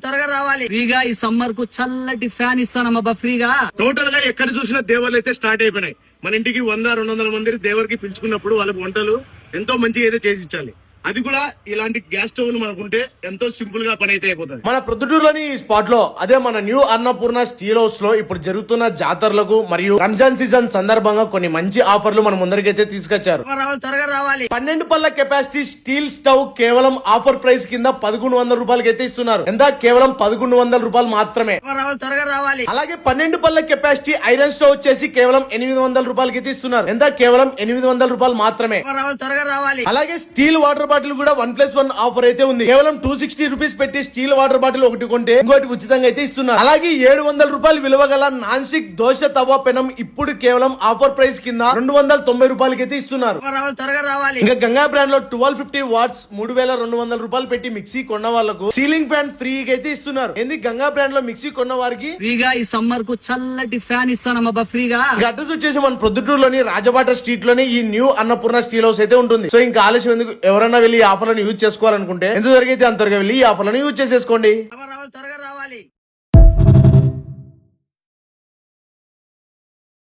త్వరగా రావాలి. ఫ్రీగా ఈ సమ్మర్ కు చల్లటి ఫ్యాన్ ఇస్తానమ్మా ఫ్రీగా. టోటల్ గా ఎక్కడ చూసినా దేవర్లు అయితే స్టార్ట్ అయిపోయినాయి. మన ఇంటికి 100-200 మంది దేవరికి పిలుచుకున్నప్పుడు వాళ్ళకి వంటలు ఎంతో మంచిగా అయితే చేసి ఇచ్చాలి. అది కూడా ఇలాంటి గ్యాస్ స్టవ్ మనకుంటే ఎంతో సింపుల్ గా పని అయితే అయిపోతుంది. మన ప్రొద్దుటూరులోని ఈ స్పాట్ లో అదే మన న్యూ అన్నపూర్ణ స్టీల్ హౌస్ లో ఇప్పుడు జరుగుతున్న జాతరలకు మరియు రంజాన్ సీజన్ సందర్భంగా కొన్ని మంచి ఆఫర్లు మన ముందరికైతే తీసుకొచ్చారు. త్వరగా రావాలి. 12 పళ్ళ కెపాసిటీ స్టీల్ స్టవ్ కేవలం ఆఫర్ ప్రైస్ కింద 1100 రూపాయలకి అయితే ఇస్తున్నారు. ఎంత? కేవలం 1100 రూపాయలు మాత్రమే. త్వరగా రావాలి. అలాగే 12 పళ్ళ కెపాసిటీ ఐరన్ స్టవ్ వచ్చేసి కేవలం 800 రూపాయలకి అయితే ఇస్తున్నారు. ఎంత? కేవలం 800 రూపాయలు మాత్రమే. త్వరగా రావాలి. అలాగే స్టీల్ వాటర్ బాటిల్ కూడా 1+1 ఆఫర్ అయితే ఉంది. కేవలం 260 రూపీస్ పెట్టి స్టీల్ వాటర్ బాటిల్ ఒకటి కొంటే ఇంకోటి ఉచితంగా అయితే ఇస్తున్నారు. అలాగే 700 రూపాయలు విలువ గల నాన్ స్టిక్ దోశ తవా పెనం ఇప్పుడు కేవలం ఆఫర్ ప్రైస్ కింద 290 రూపాయలకి అయితే ఇస్తున్నారు. త్వరగా రావాలి. ఇంకా గంగా బ్రాండ్ లో 1250 వాట్స్ 3200 రూపాయలు పెట్టి మిక్సీ కొన్న వాళ్ళకు సీలింగ్ ఫ్యాన్ ఫ్రీగా అయితే ఇస్తున్నారు. ఎందుకు? గంగా బ్రాండ్ లో మిక్సీ కొన్న వారికి ఫ్రీగా ఈ సమ్మర్ కు చల్లటి ఫ్యాన్ ఇస్తానమ్మా ఫ్రీగా. అడ్రస్ వచ్చేసి మన ప్రొద్దుటూరులోని రాజబాట స్ట్రీట్ లోని ఈ న్యూ అన్నపూర్ణ స్టీల్ హౌస్ అయితే ఉంటుంది. సో ఇంకా ఆలస్యం ఎందుకు? ఎవరన్నా వెళ్ళి ఆఫర్లను యూజ్ చేసుకోవాలనుకుంటే ఎంత జరిగితే అంతవరకు వెళ్ళి ఈ ఆఫర్లను యూజ్ చేసేసుకోండి. త్వరగా